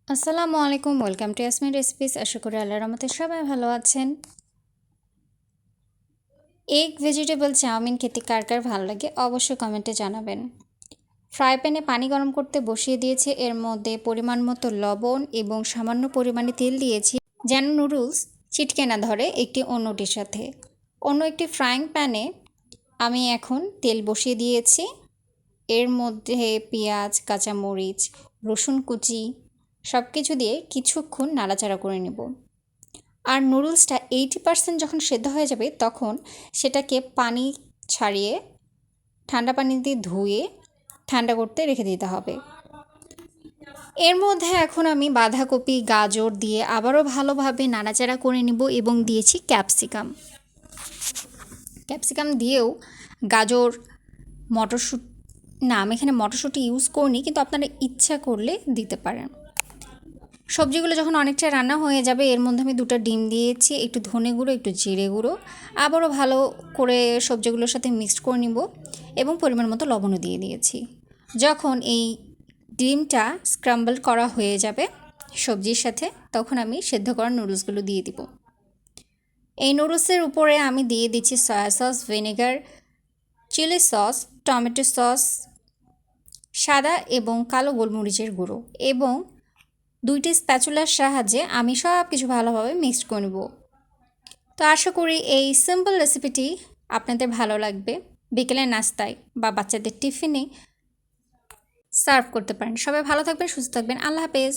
আসসালামু আলাইকুম, welcome to Yasmin recipes. আশা করি আল্লাহর রহমতে সবাই ভালো আছেন। এগ ভেজিটেবল চাউমিন খেতে কার কার ভালো লাগে অবশ্যই কমেন্টে জানাবেন। ফ্রাই প্যানে পানি গরম করতে বসিয়ে দিয়েছি, এর মধ্যে পরিমাণ মতো লবণ এবং সামান্য পরিমাণে তেল দিয়েছি যেন নুডলস ছিটকে না ধরে একটি অন্যটির সাথে। অন্য একটি ফ্রাইং প্যানে আমি এখন তেল বসিয়ে দিয়েছি, এর মধ্যে পেঁয়াজ, কাঁচামরিচ, রসুন কুচি সব কিছু দিয়ে কিছুক্ষণ নাড়াচাড়া করে নেব। আর নুডলসটা 80% যখন সেদ্ধ হয়ে যাবে তখন সেটাকে পানি ছাড়িয়ে ঠান্ডা পানি দিয়ে ধুয়ে ঠান্ডা করতে রেখে দিতে হবে। এর মধ্যে এখন আমি বাঁধাকপি, গাজর দিয়ে আবারও ভালোভাবে নাড়াচাড়া করে নেব এবং দিয়েছি ক্যাপসিকাম। ক্যাপসিকাম দিয়েও গাজর, মটরশুঁটি, না আমি এখানে মটরশুঁটি ইউজ করিনি, কিন্তু আপনারা ইচ্ছা করলে দিতে পারেন। সবজিগুলো যখন অনেকটা রান্না হয়ে যাবে এর মধ্যে আমি 2টা ডিম দিয়েছি, একটু ধনে গুঁড়ো, একটু জিরে গুঁড়ো। আবারও ভালো করে সবজিগুলোর সাথে মিক্সড করে নিব এবং পরিমাণ মতো লবণও দিয়ে দিয়েছি। যখন এই ডিমটা স্ক্রাম্বল করা হয়ে যাবে সবজির সাথে, তখন আমি সেদ্ধ করা নুডলসগুলো দিয়ে দিব। এই নুডলসের উপরে আমি দিয়ে দিচ্ছি soya sauce, vinegar, chilli sauce, tomato sauce, সাদা এবং কালো গোলমরিচের গুঁড়ো এবং 2টি স্প্যাচুলার সাহায্যে আমি সব কিছু ভালোভাবে মিক্সড করে নেব। তো আশা করি এই সিম্পল রেসিপিটি আপনাদের ভালো লাগবে। বিকেলের নাস্তায় বা বাচ্চাদের টিফিনে সার্ভ করতে পারেন। সবাই ভালো থাকবেন, সুস্থ থাকবেন। আল্লাহ হাফেজ।